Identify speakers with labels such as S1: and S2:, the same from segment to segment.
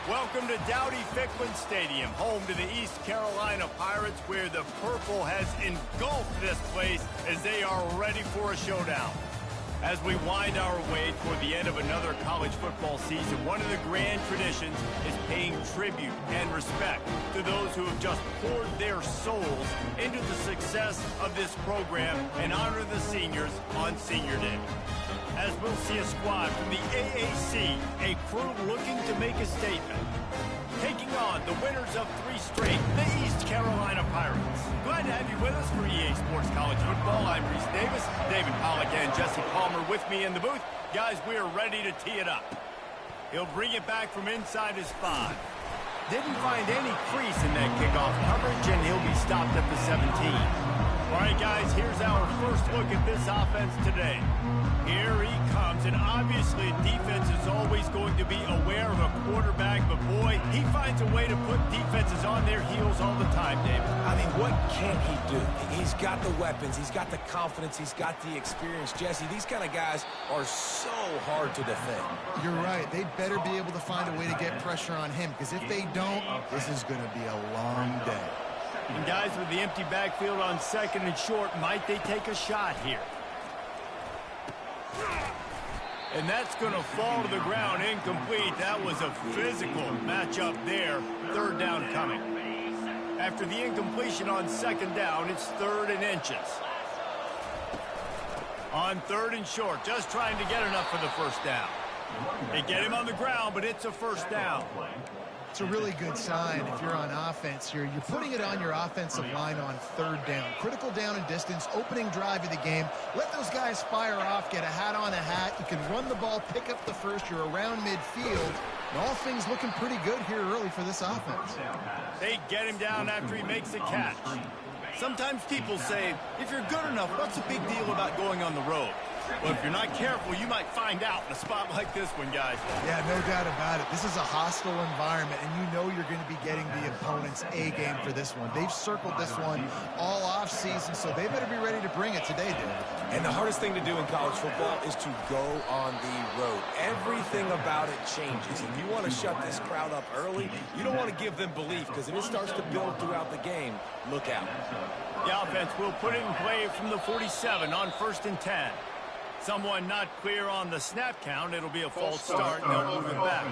S1: Welcome to Dowdy-Ficklin Stadium, home to the East Carolina Pirates, where the purple has engulfed this place as they are ready for a showdown. As we wind our way toward the end of another college football season, one of the grand traditions is paying tribute and respect to those who have just poured their souls into the success of this program and honor the seniors on Senior Day. As we'll see a squad from the AAC, a crew looking to make a statement. Taking on the winners of 3 straight, the East Carolina Pirates. Glad to have you with us for EA Sports College Football. I'm Reese Davis, David Pollack and Jesse Palmer with me in the booth. Guys, we are ready to tee it up. He'll bring it back from inside his 5. Didn't find any crease in that kickoff coverage, and he'll be stopped at the 17. All right, guys, here's our first look at this offense today. Here he comes, and obviously defense is always going to be aware of a quarterback, but boy, he finds a way to put defenses on their heels all the time, David.
S2: I mean, what can't he do? He's got the weapons, he's got the confidence, he's got the experience. Jesse, these kind of guys are so hard to defend.
S3: You're right. They better be able to find a way to get pressure on him, because if they don't, this is going to be a long day.
S1: And guys, with the empty backfield on second and short, might they take a shot here? And that's going to fall to the ground incomplete. That was a physical matchup there. 3rd down coming. After the incompletion on 2nd down, it's 3rd and inches. On 3rd and short, just trying to get enough for the 1st down. They get him on the ground, but it's a 1st down.
S3: It's a really good sign if you're on offense here. You're putting it on your offensive line on 3rd down. Critical down and distance, opening drive of the game. Let those guys fire off, get a hat on a hat. You can run the ball, pick up the 1st. You're around midfield. And all things looking pretty good here early for this offense.
S1: They get him down after he makes the catch. Sometimes people say, if you're good enough, what's the big deal about going on the road? Well, if you're not careful, you might find out in a spot like this one, guys.
S3: Yeah, no doubt about it. This is a hostile environment, and you know you're going to be getting the opponent's A-game for this one. They've circled this one all off-season, so they better be ready to bring it today, dude.
S2: And the hardest thing to do in college football is to go on the road. Everything about it changes. If you want to shut this crowd up early, you don't want to give them belief, because if it starts to build throughout the game, look out.
S1: The offense will put it in play from the 47 on 1st and 10. Someone not clear on the snap count. It'll be a false start, and they'll move it back.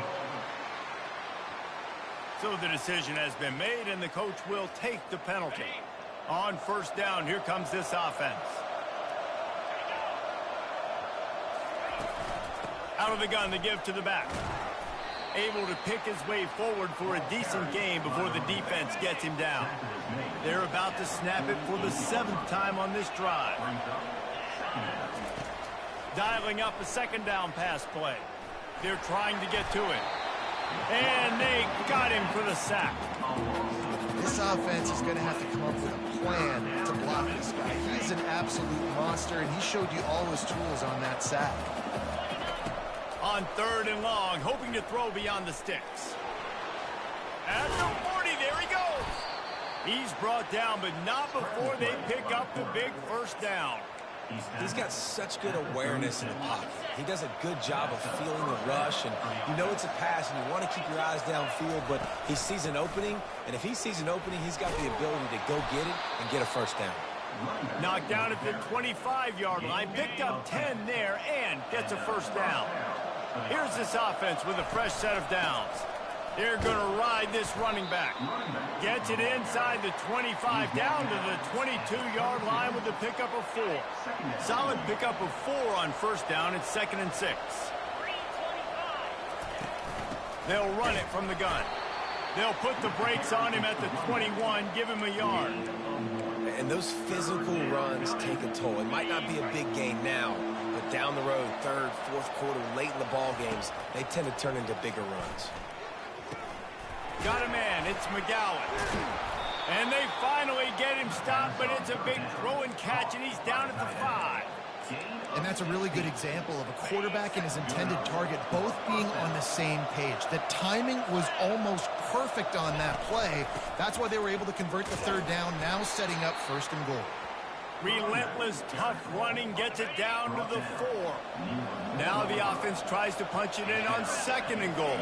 S1: So the decision has been made, and the coach will take the penalty. On 1st down, here comes this offense. Out of the gun, the give to the back. Able to pick his way forward for a decent gain before the defense gets him down. They're about to snap it for the 7th time on this drive. Dialing up a 2nd down pass play. They're trying to get to it. And they got him for the sack.
S3: This offense is going to have to come up with a plan to block this guy. He's an absolute monster, and he showed you all his tools on that sack.
S1: On 3rd and long, hoping to throw beyond the sticks. At the 40, there he goes. He's brought down, but not before they pick up the big 1st down.
S2: He's got such good awareness in the pocket. He does a good job of feeling the rush, and you know it's a pass, and you want to keep your eyes downfield, but he sees an opening, and if he sees an opening, he's got the ability to go get it and get a 1st down.
S1: Knocked down at the 25-yard line, picked up 10 there, and gets a 1st down. Here's this offense with a fresh set of downs. They're going to ride this running back. Gets it inside the 25, down to the 22-yard line with the pickup of 4. Solid pickup of 4 on 1st down. It's 2nd and 6. They'll run it from the gun. They'll put the brakes on him at the 21, give him a yard.
S2: And those physical runs take a toll. It might not be a big gain now, but down the road, 3rd, 4th quarter, late in the ball games, they tend to turn into bigger runs.
S1: Got a man, it's McGowan. And they finally get him stopped, but it's a big throw and catch, and he's down at the 5.
S3: And that's a really good example of a quarterback and his intended target both being on the same page. The timing was almost perfect on that play. That's why they were able to convert the 3rd down, now setting up 1st and goal.
S1: Relentless, tough running, gets it down to the 4. Now the offense tries to punch it in on 2nd and goal.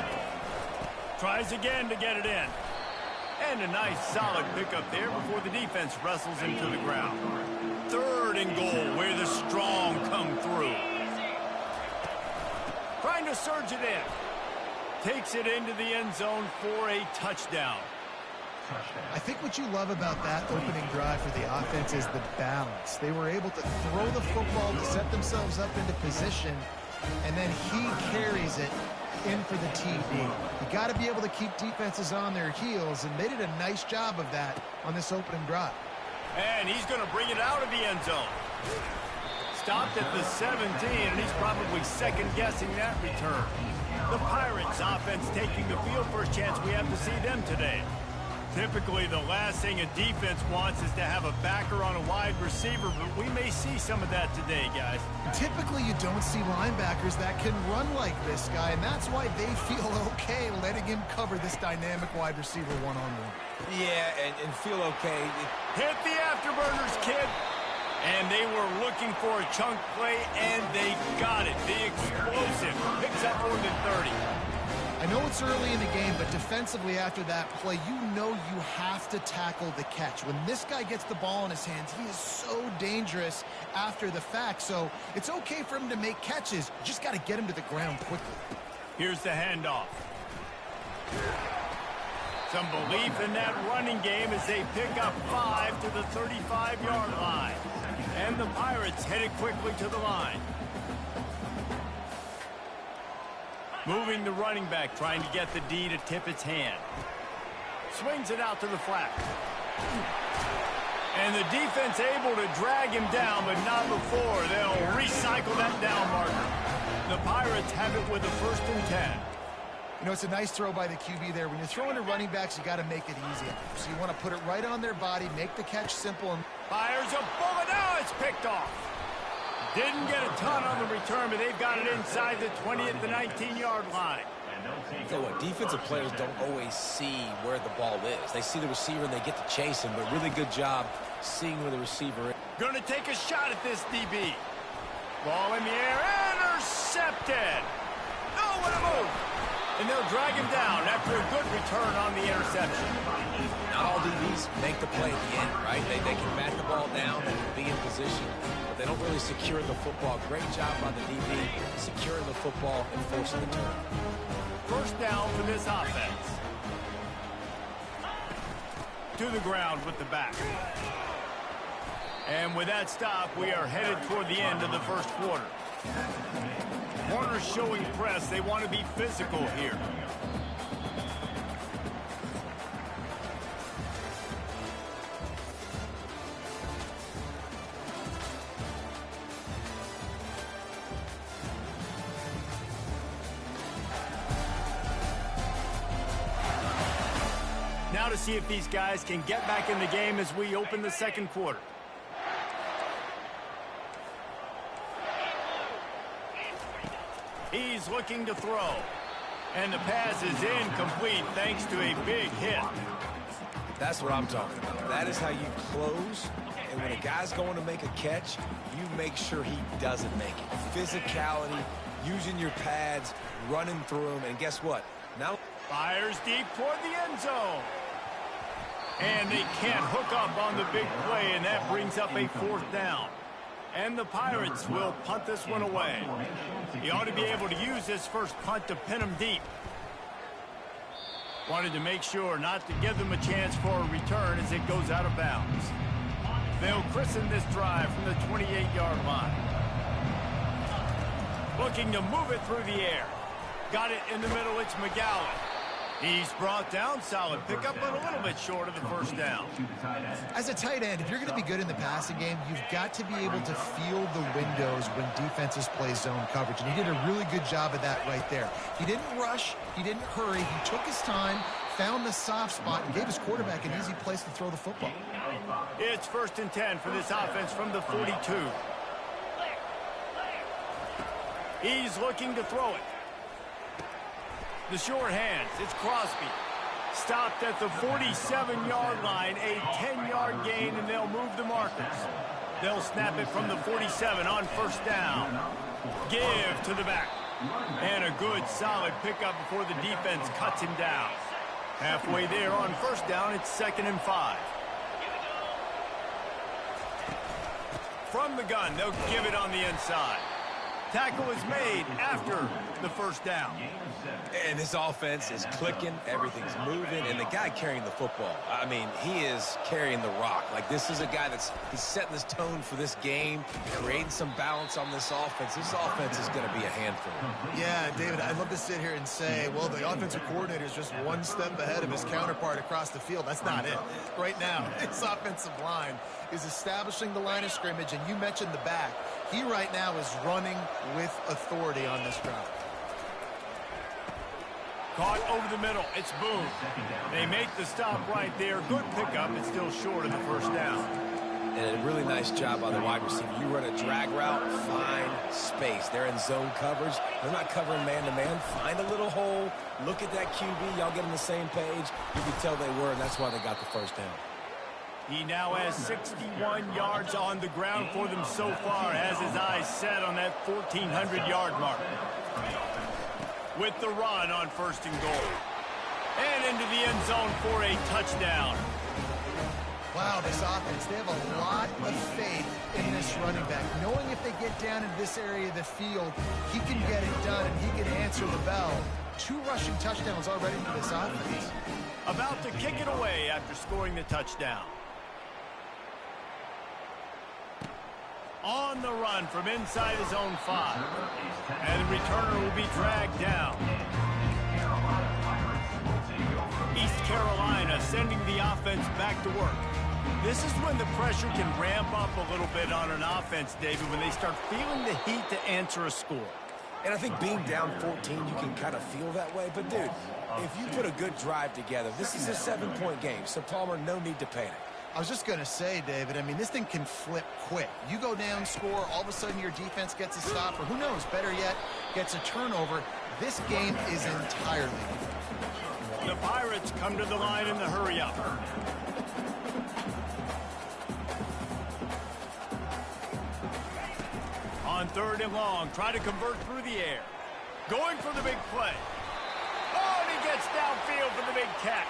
S1: Tries again to get it in. And a nice solid pickup there before the defense wrestles him to the ground. 3rd and goal where the strong come through. Trying to surge it in. Takes it into the end zone for a touchdown.
S3: I think what you love about that opening drive for the offense is the balance. They were able to throw the football to set themselves up into position, and then he carries it in for the TD. You got to be able to keep defenses on their heels, and they did a nice job of that on this opening drive.
S1: And he's going to bring it out of the end zone. Stopped at the 17, and he's probably second-guessing that return. The Pirates offense taking the field. First chance we have to see them today. Typically, the last thing a defense wants is to have a backer on a wide receiver, but we may see some of that today, guys.
S3: Typically, you don't see linebackers that can run like this guy, and that's why they feel okay letting him cover this dynamic wide receiver one-on-one.
S2: Yeah, and feel okay.
S1: Hit the afterburners, kid. And they were looking for a chunk play, and they got it. The explosive picks up more than 30.
S3: I know it's early in the game, but defensively after that play, you know you have to tackle the catch. When this guy gets the ball in his hands, he is so dangerous after the fact. So it's okay for him to make catches. You just got to get him to the ground quickly.
S1: Here's the handoff. Some belief in that running game as they pick up 5 to the 35-yard line. And the Pirates headed quickly to the line. Moving the running back, trying to get the D to tip its hand. Swings it out to the flat. And the defense able to drag him down, but not before. They'll recycle that down marker. The Pirates have it with a 1st and 10.
S3: You know, it's a nice throw by the QB there. When you're throwing to running backs, you got to make it easy. So you want to put it right on their body, make the catch simple. And
S1: fires a bullet. Now it's picked off. Didn't get a ton on the return, but they've got it inside the 20 at the 19-yard line.
S2: So what, defensive players don't always see where the ball is. They see the receiver and they get to chase him, but really good job seeing where the receiver is.
S1: Going to take a shot at this DB. Ball in the air, intercepted. No, what a move. And they'll drag him down after a good return on the interception.
S2: Not all DBs make the play at the end, right? They can bat the ball down and be in position, but they don't really secure the football. Great job by the DB securing the football and forcing the turn.
S1: 1st down for this offense. To the ground with the back. And with that stop, we are headed toward the end of the 1st quarter. Warner's showing press. They want to be physical here. Now to see if these guys can get back in the game as we open the 2nd quarter. He's looking to throw. And the pass is incomplete thanks to a big hit.
S2: That's what I'm talking about. That is how you close. And when a guy's going to make a catch, you make sure he doesn't make it. Physicality, using your pads, running through them. And guess what? Now
S1: fires deep toward the end zone. And they can't hook up on the big play, and that brings up a 4th down. And the Pirates will punt this one away. He ought to be able to use this first punt to pin him deep. Wanted to make sure not to give them a chance for a return as it goes out of bounds. They'll christen this drive from the 28-yard line. Looking to move it through the air. Got it in the middle. It's McGowan. He's brought down. Solid pickup, but a little bit short of the 1st down.
S3: As a tight end, if you're going to be good in the passing game, you've got to be able to feel the windows when defenses play zone coverage. And he did a really good job of that right there. He didn't rush. He didn't hurry. He took his time, found the soft spot, and gave his quarterback an easy place to throw the football.
S1: It's 1st and 10 for this offense from the 42. He's looking to throw it. The short hands, it's Crosby. Stopped at the 47-yard line, a 10-yard gain, and they'll move the markers. They'll snap it from the 47 on 1st down. Give to the back. And a good, solid pickup before the defense cuts him down. Halfway there on first down, it's 2nd and 5. From the gun, they'll give it on the inside. Tackle is made after the first down.
S2: And this offense is clicking, everything's moving, and the guy carrying the football, I mean, he is carrying the rock. Like, this is a guy he's setting this tone for this game, creating some balance on this offense. This offense is going to be a handful.
S3: Yeah, David, I'd love to sit here and say, well, the offensive coordinator is just one step ahead of his counterpart across the field. That's not it. Right now, this offensive line is establishing the line of scrimmage, and you mentioned the back. He right now is running with authority on this drive.
S1: Caught over the middle. It's Boone. They make the stop right there. Good pickup. It's still short of the first down.
S2: And a really nice job by the wide receiver. You run a drag route, find space. They're in zone coverage. They're not covering man-to-man. Find a little hole. Look at that QB. Y'all get on the same page. You can tell they were, and that's why they got the first down.
S1: He now has 61 yards on the ground for them so far. Has his eyes set on that 1,400-yard mark. With the run on 1st and goal. And into the end zone for a touchdown.
S3: Wow, this offense, they have a lot of faith in this running back. Knowing if they get down in this area of the field, he can get it done and he can answer the bell. 2 rushing touchdowns already for this offense.
S1: About to kick it away after scoring the touchdown. On the run from inside his own 5. And the returner will be dragged down. East Carolina sending the offense back to work. This is when the pressure can ramp up a little bit on an offense, David, when they start feeling the heat to answer a score.
S2: And I think being down 14, you can kind of feel that way. But, dude, if you put a good drive together, this is a 7-point game. So, Palmer, no need to panic.
S3: I was just going to say, David, I mean, this thing can flip quick. You go down, score, all of a sudden your defense gets a stop, or who knows, better yet, gets a turnover. This game is entirely different.
S1: The Pirates come to the line in the hurry-up. On 3rd and long, try to convert through the air. Going for the big play. Oh, and he gets downfield for the big catch.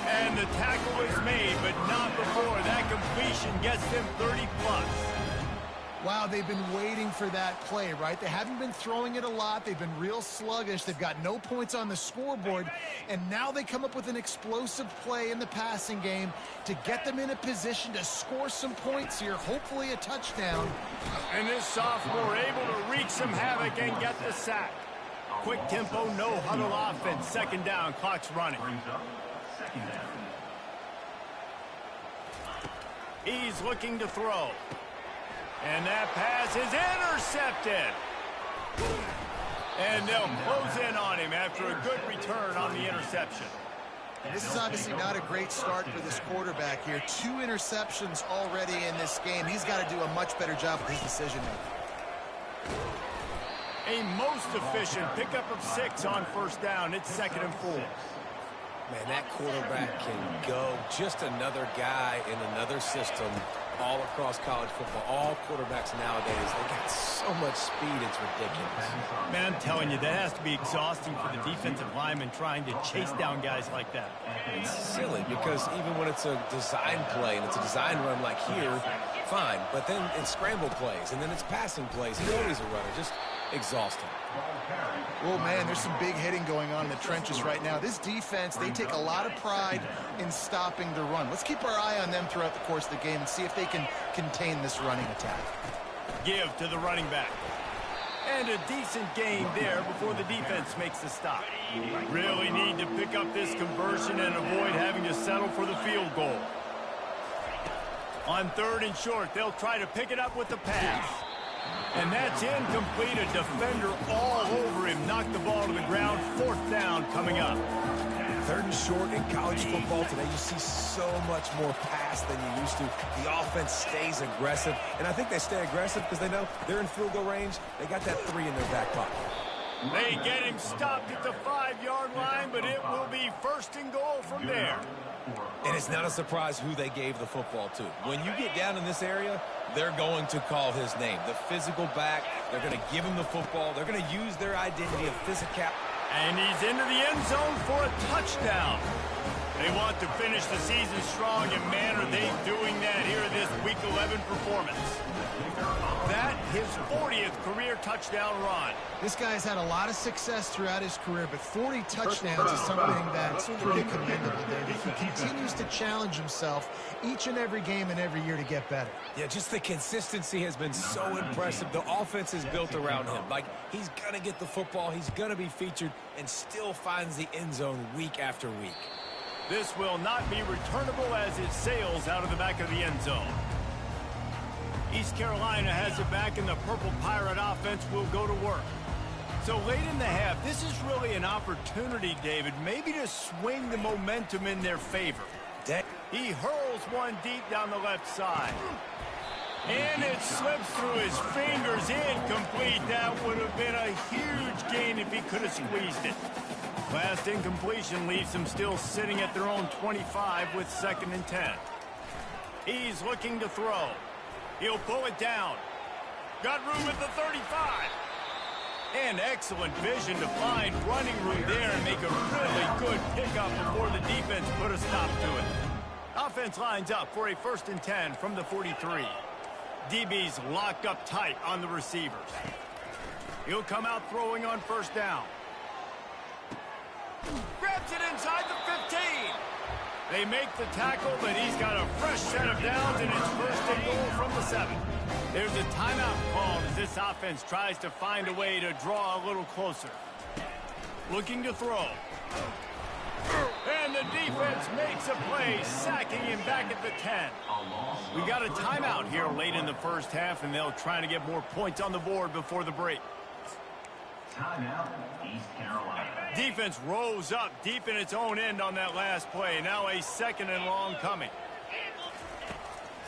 S1: And the tackle is made, but not before that completion gets them 30-plus.
S3: Wow, they've been waiting for that play, right? They haven't been throwing it a lot. They've been real sluggish. They've got no points on the scoreboard. And now they come up with an explosive play in the passing game to get them in a position to score some points here, hopefully a touchdown.
S1: And this sophomore able to wreak some havoc and get the sack. Quick tempo, no huddle offense. 2nd down, clock's running. He's looking to throw. And that pass is intercepted. And they'll close in on him after a good return on the interception.
S3: This is obviously not a great start for this quarterback here. 2 interceptions already in this game. He's got to do a much better job with his decision-making.
S1: A most efficient pickup of 6 on 1st down. It's 2nd and 4.
S2: Man, that quarterback can go. Just another guy in another system all across college football. All quarterbacks nowadays, they got so much speed, it's ridiculous.
S1: Man, I'm telling you, that has to be exhausting for the defensive lineman trying to chase down guys like that.
S2: It's silly because even when it's a design play and it's a design run like here, fine. But then it's scramble plays, and then it's passing plays. He's always a runner. Just exhausting.
S3: Oh, man, there's some big hitting going on in the trenches right now. This defense, they take a lot of pride in stopping the run. Let's keep our eye on them throughout the course of the game and see if they can contain this running attack.
S1: Give to the running back. And a decent gain there before the defense makes the stop. Really need to pick up this conversion and avoid having to settle for the field goal. On 3rd and short, they'll try to pick it up with the pass. And that's incomplete. A defender all over him. Knocked the ball to the ground. 4th down coming up.
S2: 3rd and short in college football today, you see so much more pass than you used to. The offense stays aggressive, and I think they stay aggressive because they know they're in field goal range. They got that 3 in their back pocket.
S1: They get him stopped at the 5-yard line, but it will be 1st and goal from there.
S2: And it's not a surprise who they gave the football to. When you get down in this area, They're going to call his name. The physical back, they're going to give him the football. They're going to use their identity of physicality.
S1: And he's into the end zone for a touchdown. They want to finish the season strong, and man, are they doing that here in this Week 11 performance. That, his 40th career touchdown run.
S3: This guy's had a lot of success throughout his career, but 40 touchdowns is something that's pretty commendable, David. He continues to challenge himself each and every game and every year to get better.
S2: Yeah, just the consistency has been so impressive. The offense is built around him. Like, he's going to get the football, he's going to be featured, and still finds the end zone week after week.
S1: This will not be returnable as it sails out of the back of the end zone. East Carolina has it back, and the Purple Pirate offense will go to work. So late in the half, this is really an opportunity, David, maybe to swing the momentum in their favor. He hurls one deep down the left side. And it slips through his fingers, incomplete. That would have been a huge gain if he could have squeezed it. Last incompletion leaves them still sitting at their own 25 with 2nd and 10. He's looking to throw. He'll pull it down. Got room at the 35. And excellent vision to find running room there and make a really good pickup before the defense put a stop to it. Offense lines up for a 1st and 10 from the 43. DB's locked up tight on the receivers. He'll come out throwing on 1st down. Grabs it inside the 15. They make the tackle, but he's got a fresh set of downs, and it's 1st and goal from the 7. There's a timeout called as this offense tries to find a way to draw a little closer. Looking to throw. And the defense makes a play, sacking him back at the 10. We got a timeout here late in the 1st half, and they'll try to get more points on the board before the break.
S4: Timeout, East Carolina.
S1: Defense rose up deep in its own end on that last play. Now a 2nd and long coming.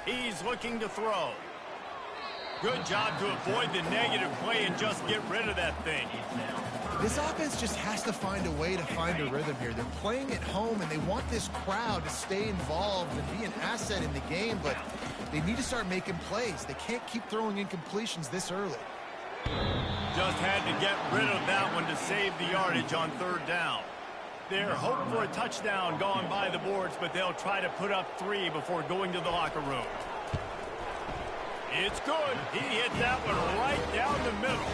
S1: He's looking to throw. Good job to avoid the negative play and just get rid of that thing.
S3: This offense just has to find a way to find a rhythm here. They're playing at home, and they want this crowd to stay involved and be an asset in the game, but they need to start making plays. They can't keep throwing incompletions this early.
S1: Just had to get rid of that one to save the yardage on 3rd down. They're hoping for a touchdown going by the boards, but they'll try to put up 3 before going to the locker room. It's good. He hit that one right down the middle.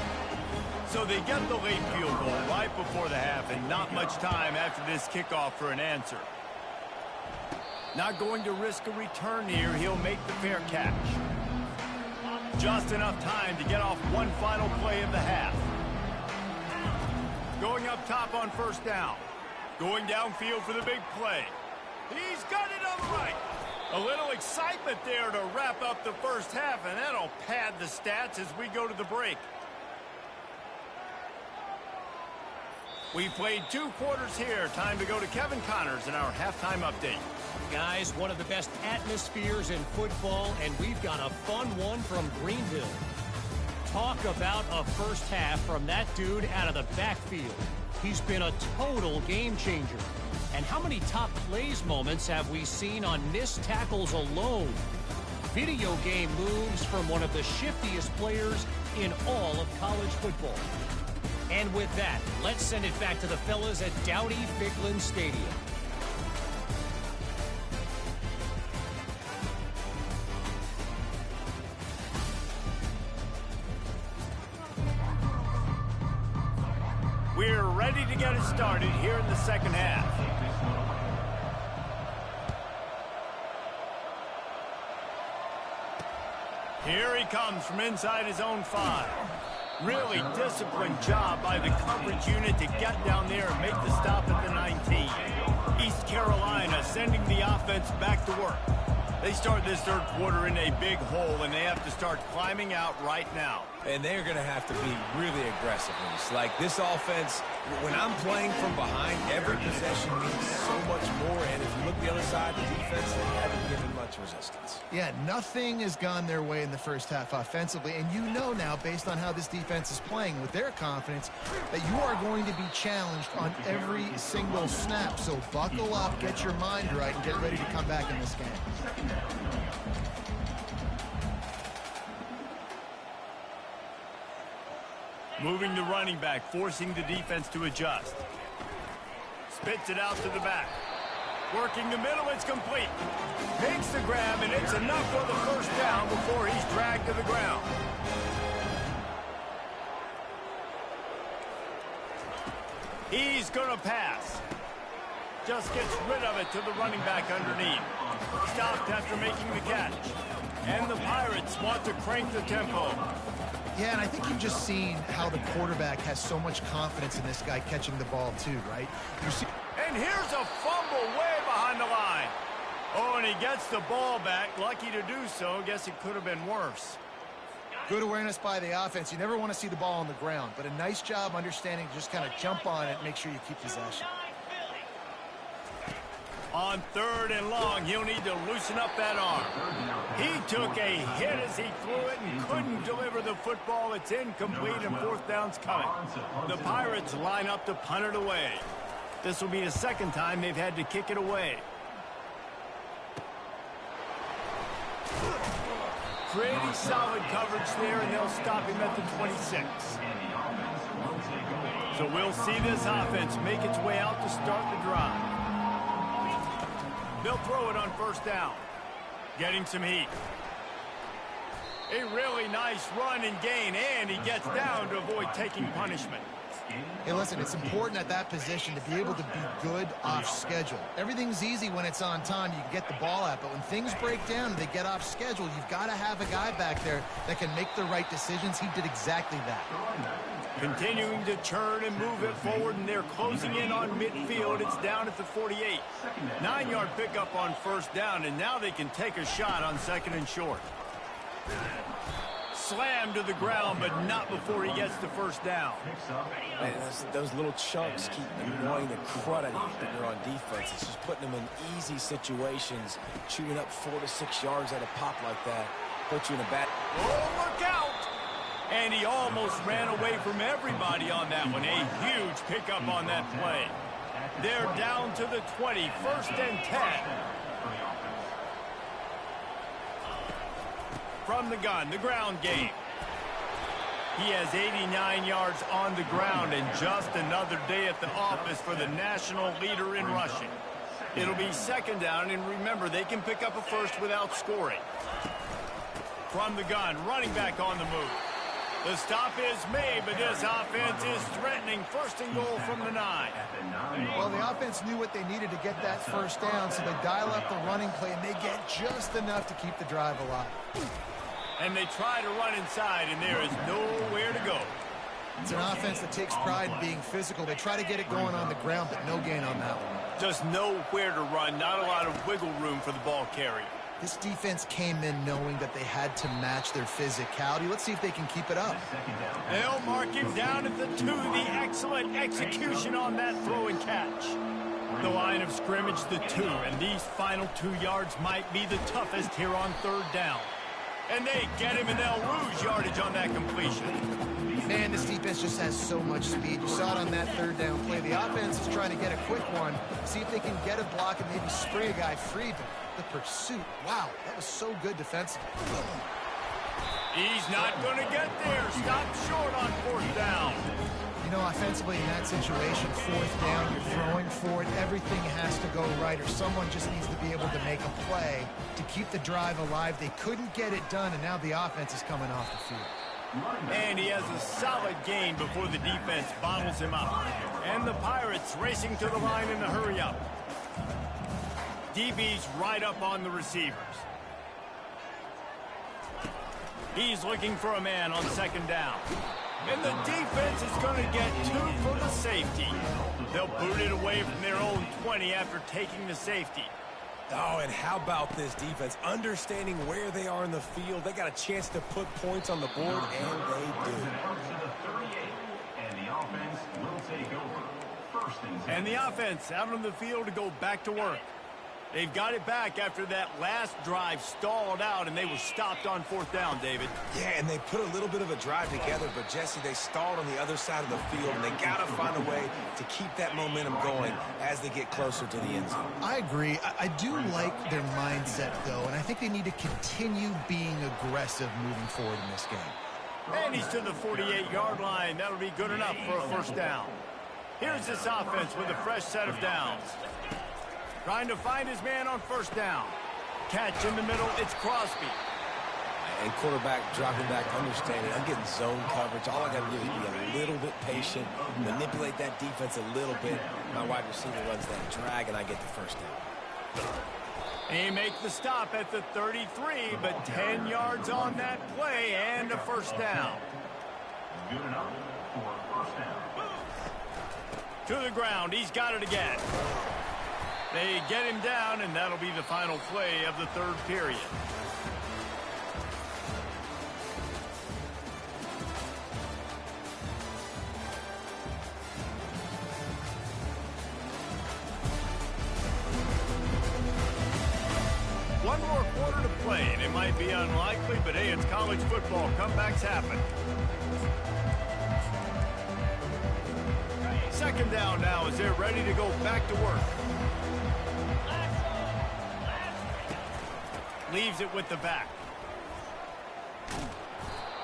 S1: So they get the late field goal right before the half, and not much time after this kickoff for an answer. Not going to risk a return here. He'll make the fair catch. Just enough time to get off one final play of the half. Going up top on 1st down. Going downfield for the big play. He's got it on the right. A little excitement there to wrap up the 1st half, and that'll pad the stats as we go to the break. We played 2 quarters here. Time to go to Kevin Connors in our halftime update.
S5: Guys, one of the best atmospheres in football, and we've got a fun one from Greenville. Talk about a 1st half from that dude out of the backfield. He's been a total game changer. And how many top plays moments have we seen on missed tackles alone? Video game moves from one of the shiftiest players in all of college football. And with that, let's send it back to the fellas at Dowdy-Ficklin Stadium.
S1: We're ready to get it started here in the 2nd half. Here he comes from inside his own 5. Really disciplined job by the coverage unit to get down there and make the stop at the 19. East Carolina sending the offense back to work. They start this 3rd quarter in a big hole, and they have to start climbing out right now.
S2: And they're going to have to be really aggressive. Like this offense, when I'm playing from behind, every possession means so much more. And if you look the other side, the defense, they haven't given much resistance.
S3: Yeah, nothing has gone their way in the 1st half offensively. And you know now, based on how this defense is playing with their confidence, that you are going to be challenged on every single snap. So buckle up, get your mind right, and get ready to come back in this game.
S1: Moving the running back, forcing the defense to adjust. Spits it out to the back. Working the middle, it's complete. Makes the grab, and it's enough for the first down before he's dragged to the ground. He's going to pass. Just gets rid of it to the running back underneath. Stopped after making the catch. And the Pirates want to crank the tempo.
S3: Yeah, and I think you've just seen how the quarterback has so much confidence in this guy catching the ball too, right?
S1: And here's a fumble way behind the line. Oh, and he gets the ball back. Lucky to do so. Guess it could have been worse.
S3: Good awareness by the offense. You never want to see the ball on the ground, but a nice job understanding to just kind of jump on it and make sure you keep possession.
S1: On 3rd and long, he'll need to loosen up that arm. He took a hit as he threw it and couldn't deliver the football. It's incomplete and 4th down's coming. The Pirates line up to punt it away. This will be the 2nd time they've had to kick it away. Pretty solid coverage there, and they'll stop him at the 26. So we'll see this offense make its way out to start the drive. They'll throw it on 1st down. Getting some heat. A really nice run and gain, and he gets down to avoid taking punishment.
S3: Hey, listen, it's important at that position to be able to be good off schedule. Everything's easy when it's on time. You can get the ball out, but when things break down and they get off schedule, you've got to have a guy back there that can make the right decisions. He did exactly that.
S1: Continuing to churn and move it forward, and they're closing in on midfield. It's down at the 48. 9-yard pickup on 1st down, and now they can take a shot on 2nd and short. Slammed to the ground, but not before he gets to 1st down.
S2: Man, those little chunks keep annoying the crud out of you when you're on defense. It's just putting them in easy situations. Chewing up 4 to 6 yards at a pop like that puts you in a bad...
S1: Oh, look out! And he almost ran away from everybody on that one. A huge pickup on that play. They're down to the 20, 1st and 10. From the gun, the ground game. He has 89 yards on the ground, and just another day at the office for the national leader in rushing. It'll be 2nd down, and remember, they can pick up a first without scoring. From the gun, running back on the move. The stop is made, but this offense is threatening 1st and goal from the 9.
S3: Well, the offense knew what they needed to get that 1st down, so they dial up the running play, and they get just enough to keep the drive alive.
S1: And they try to run inside, and there is nowhere to go.
S3: It's an offense that takes pride in being physical. They try to get it going on the ground, but no gain on that one.
S1: Just nowhere to run, not a lot of wiggle room for the ball carrier.
S3: This defense came in knowing that they had to match their physicality. Let's see if they can keep it up.
S1: They'll mark him down at the 2. The excellent execution on that throw and catch. The line of scrimmage, the 2, and these final 2 yards might be the toughest here on 3rd down. And they get him, and they'll lose yardage on that completion.
S3: Man, this defense just has so much speed. You saw it on that 3rd down play. The offense is trying to get a quick one, see if they can get a block and maybe spray a guy free. But the pursuit, wow, that was so good defensively.
S1: He's not going to get there. Stop short on 4th down.
S3: You know, offensively in that situation, 4th down, you're throwing for it. Everything has to go right, or someone just needs to be able to make a play to keep the drive alive. They couldn't get it done, and now the offense is coming off the field.
S1: And he has a solid gain before the defense bottles him up. And the Pirates racing to the line in the hurry-up. DB's right up on the receivers. He's looking for a man on 2nd down. And the defense is going to get 2 for the safety. They'll boot it away from their own 20 after taking the safety.
S2: Oh, and how about this defense? Understanding where they are in the field. They got a chance to put points on the board, and they do.
S1: And the offense out on the field to go back to work. They've got it back after that last drive stalled out, and they were stopped on 4th down, David.
S2: Yeah, and they put a little bit of a drive together, but, Jesse, they stalled on the other side of the field, and they got to find a way to keep that momentum going as they get closer to the end zone.
S3: I agree. I do like their mindset, though, and I think they need to continue being aggressive moving forward in this game.
S1: And he's to the 48-yard line. That'll be good enough for a first down. Here's this offense with a fresh set of downs. Trying to find his man on first down. Catch in the middle, it's Crosby.
S2: And quarterback dropping back, understanding, I'm getting zone coverage. All I got to do is be a little bit patient, manipulate that defense a little bit. My wide receiver runs that drag, and I get the first down.
S1: He makes the stop at the 33, but 10 yards on that play and a first down.
S4: Good enough for a first down.
S1: To the ground, he's got it again. They get him down, and that'll be the final play of the third period. One more quarter to play, and it might be unlikely, but hey, it's college football. Comebacks happen. Second down now as they're ready to go back to work. Leaves it with the back.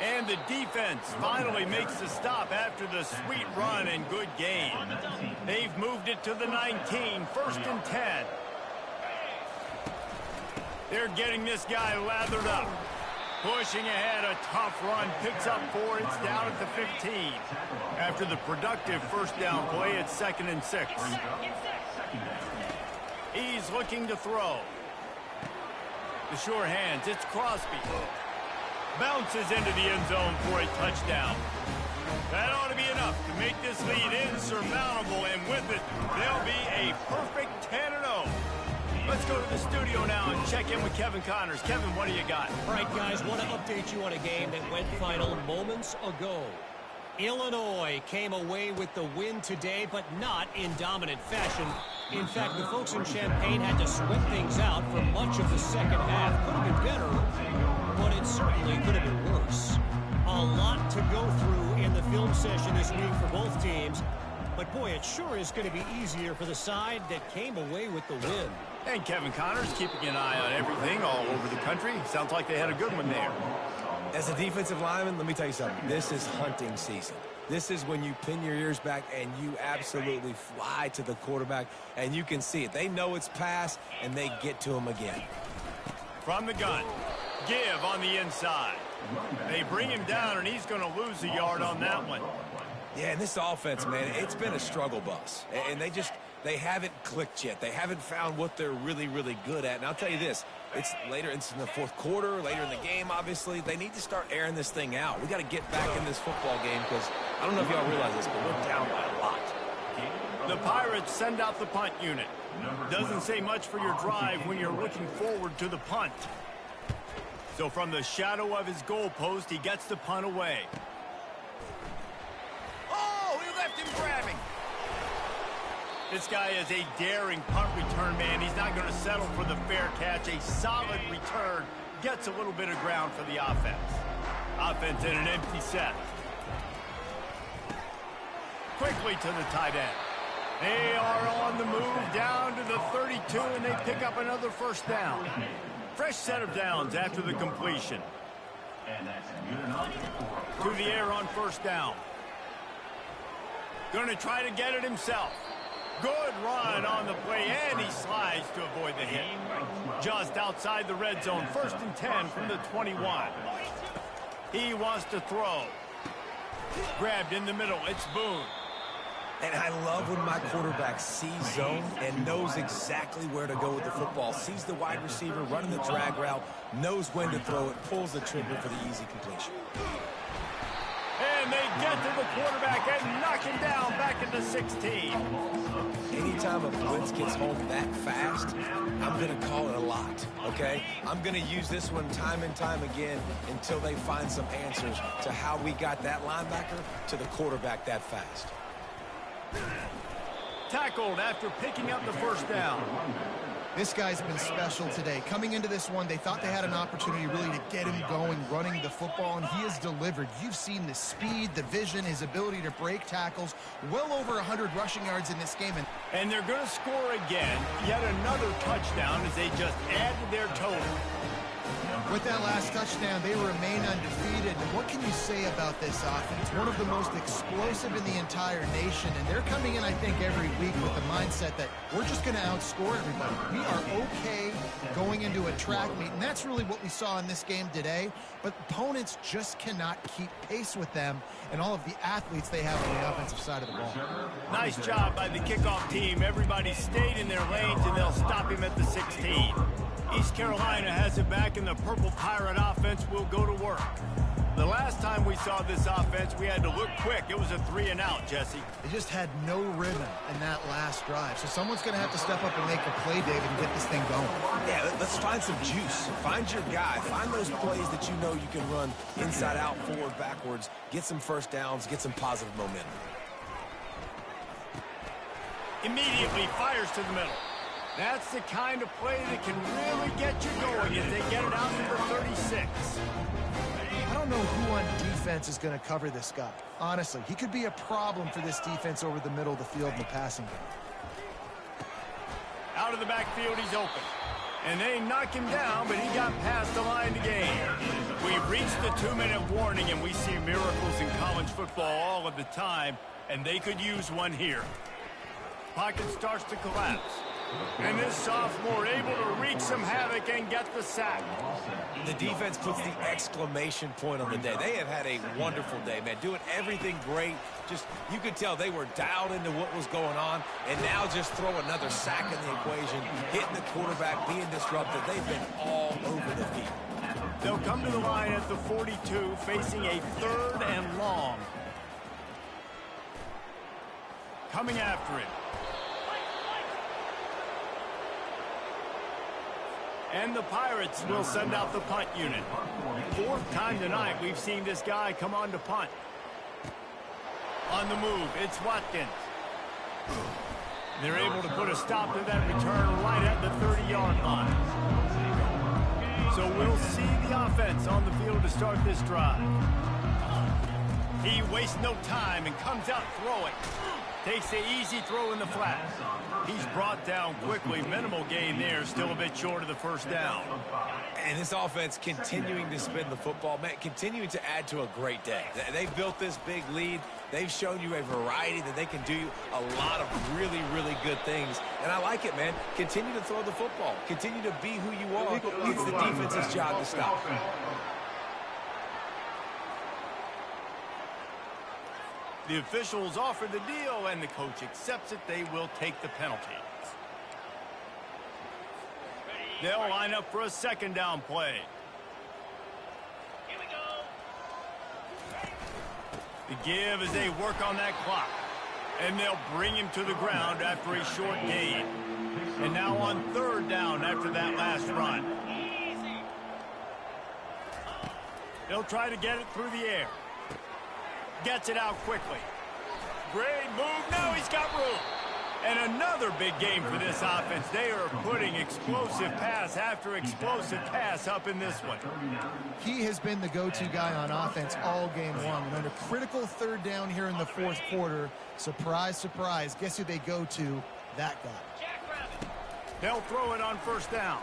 S1: And the defense finally makes the stop after the sweet run and good gain. They've moved it to the 19, first and 10. They're getting this guy lathered up. Pushing ahead, a tough run, picks up 4, it's down at the 15. After the productive first down play, it's 2nd and 6. He's looking to throw. The sure hands, it's Crosby. Bounces into the end zone for a touchdown. That ought to be enough to make this lead insurmountable, and with it, they'll be a perfect 10-0. Let's go to the studio now and check in with Kevin Connors. Kevin, what do you got?
S5: All right, guys, want to update you on a game that went final moments ago. Illinois came away with the win today, but not in dominant fashion. In fact, the folks in Champaign had to sweat things out for much of the second half. Could have been better, but it certainly could have been worse. A lot to go through in the film session this week for both teams. But, boy, it sure is going to be easier for the side that came away with the win.
S1: And Kevin Connors keeping an eye on everything all over the country. Sounds like they had a good one there.
S2: As a defensive lineman, let me tell you something. This is hunting season. This is when you pin your ears back and you absolutely fly to the quarterback, and you can see it. They know it's pass, and they get to him again.
S1: From the gun, give on the inside. They bring him down, and he's going to lose a yard on that one.
S2: Yeah, and this offense, man, it's been a struggle bus. And they haven't clicked yet. They haven't found what they're really, really good at. And I'll tell you this, it's in the fourth quarter, later in the game, obviously. They need to start airing this thing out. We got to get back in this football game because I don't know if y'all realize this, but we're down by a lot.
S1: The Pirates send out the punt unit. Doesn't say much for your drive when you're looking forward to the punt. So from the shadow of his goalpost, he gets the punt away. Oh, he left him grabbing. This guy is a daring punt return man. He's not going to settle for the fair catch. A solid return. Gets a little bit of ground for the offense. Offense in an empty set. Quickly to the tight end. They are on the move down to the 32, and they pick up another first down. Fresh set of downs after the completion.
S4: And that's good enough
S1: To the air on first down. Going to try to get it himself. Good run on the play, and he slides to avoid the hit. Just outside the red zone, first and 10 from the 21. He wants to throw. Grabbed in the middle, it's Boone.
S2: And I love when my quarterback sees zone and knows exactly where to go with the football. Sees the wide receiver running the drag route, knows when to throw it, pulls the trigger for the easy completion.
S1: And they get to the quarterback and knock him down back at the 16.
S2: Anytime a blitz gets home that fast, I'm going to call it a lot, okay? I'm going to use this one time and time again until they find some answers to how we got that linebacker to the quarterback that fast.
S1: Tackled after picking up the first down.
S3: This guy's been special today. Coming into this one, they thought they had an opportunity really to get him going, running the football, and he has delivered. You've seen the speed, the vision, his ability to break tackles. Well over 100 rushing yards in this game.
S1: And they're going to score again. Yet another touchdown as they just add to their total.
S3: With that last touchdown, they remain undefeated. And what can you say about this offense? One of the most explosive in the entire nation. And they're coming in, I think, every week with the mindset that we're just going to outscore everybody. We are okay going into a track meet. And that's really what we saw in this game today. But opponents just cannot keep pace with them and all of the athletes they have on the offensive side of the ball.
S1: Nice job by the kickoff team. Everybody stayed in their lanes, and they'll stop him at the 16. East Carolina has it back, and the Purple Pirate offense will go to work. The last time we saw this offense, we had to look quick. It was a 3-and-out, Jesse.
S3: They just had no rhythm in that last drive. So someone's going to have to step up and make a play, David, and get this thing going.
S2: Yeah, let's find some juice. Find your guy. Find those plays that you know you can run inside out, forward, backwards. Get some first downs. Get some positive momentum.
S1: Immediately fires to the middle. That's the kind of play that can really get you going as they get it out number 36.
S3: I don't know who on defense is going to cover this guy. Honestly, he could be a problem for this defense over the middle of the field in the passing game.
S1: Out of the backfield, he's open. And they knock him down, but he got past the line to gain. We've reached the 2-minute warning, and we see miracles in college football all of the time, and they could use one here. Pocket starts to collapse. And this sophomore able to wreak some havoc and get the sack.
S2: The defense puts the exclamation point on the day. They have had a wonderful day, man. Doing everything great. Just, you could tell they were dialed into what was going on. And now just throw another sack in the equation. Hitting the quarterback, being disrupted. They've been all over the field.
S1: They'll come to the line at the 42, facing a 3rd and long. Coming after it. And the Pirates will send out the punt unit. 4th time tonight we've seen this guy come on to punt. On the move, it's Watkins. They're able to put a stop to that return right at the 30-yard line. So we'll see the offense on the field to start this drive. He wastes no time and comes out throwing. Takes the easy throw in the flat. He's brought down quickly. Minimal gain there. Still a bit short of the first down.
S2: And this offense continuing to spin the football, man, continuing to add to a great day. They've built this big lead. They've shown you a variety that they can do a lot of really, really good things. And I like it, man. Continue to throw the football. Continue to be who you are. It's the defense's job to stop.
S1: The officials offer the deal, and the coach accepts it. They will take the penalty. They'll line up for a 2nd down play.
S6: Here we go.
S1: The give as they work on that clock. And they'll bring him to the ground after a short gain. And now on 3rd down after that last run. They'll try to get it through the air. Gets it out quickly. Great move. Now he's got room. And another big game for this offense. They are putting explosive pass after explosive pass up in this one.
S3: He has been the go-to guy on offense all game long. And under critical 3rd down here in the 4th quarter, surprise, surprise, guess who they go to? That guy.
S1: They'll throw it on 1st down.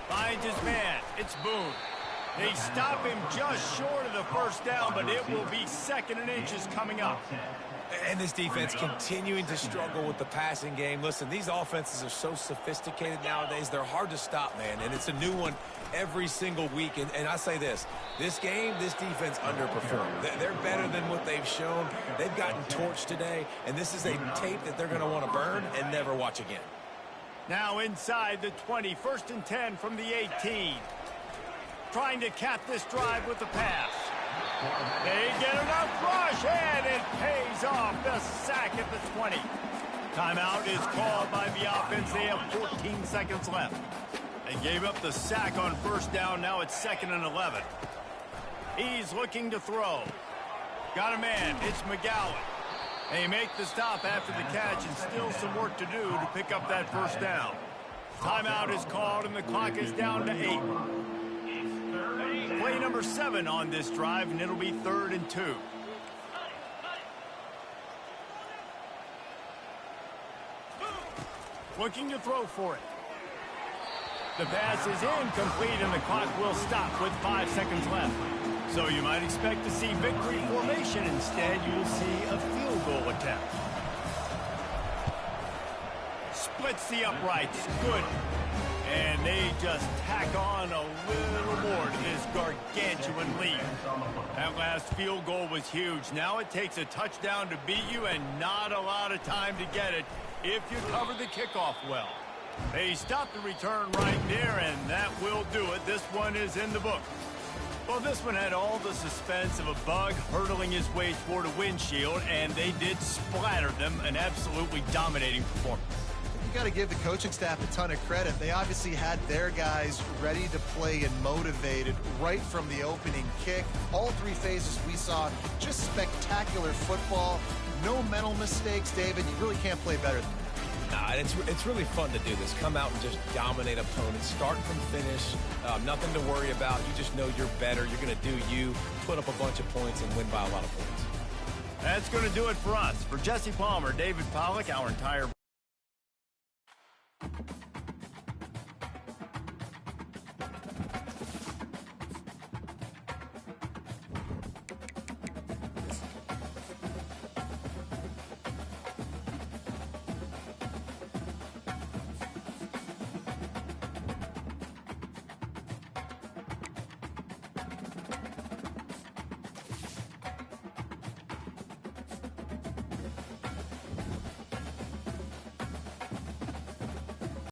S1: Finds his man. It's Boone. They stop him just short of the 1st down, but it will be 2nd and inches coming up.
S2: And this defense continuing to struggle with the passing game. Listen, these offenses are so sophisticated nowadays. They're hard to stop, man. And it's a new one every single week. And I say this game, this defense underperformed. They're better than what they've shown. They've gotten torched today. And this is a tape that they're going to want to burn and never watch again.
S1: Now inside the 20, 1st and 10 from the 18. Trying to cap this drive with the pass. They get enough rush, and it pays off. The sack at the 20. Timeout is called by the offense. They have 14 seconds left. They gave up the sack on 1st down. Now it's 2nd and 11. He's looking to throw. Got a man. It's McGowan. They make the stop after the catch, and still some work to do to pick up that 1st down. Timeout is called, and the clock is down to 8. Play number 7 on this drive, and it'll be 3rd and 2. Looking to throw for it. The pass is incomplete, and the clock will stop with 5 seconds left. So you might expect to see victory formation. Instead, you will see a field goal attempt. Splits the uprights. Good. And they just tack on a little more to this gargantuan lead. That last field goal was huge. Now it takes a touchdown to beat you and not a lot of time to get it if you cover the kickoff well. They stopped the return right there, and that will do it. This one is in the book. Well, this one had all the suspense of a bug hurtling his way toward a windshield, and they did splatter them. An absolutely dominating performance.
S3: You got to give the coaching staff a ton of credit. They obviously had their guys ready to play and motivated right from the opening kick. All 3 phases we saw, just spectacular football. No mental mistakes, David. You really can't play better than that.
S2: Nah, it's really fun to do this. Come out and just dominate opponents, start from finish. Nothing to worry about. You just know you're better. You're going to do you, put up a bunch of points, and win by a lot of points.
S1: That's going to do it for us. For Jesse Palmer, David Pollack, our entire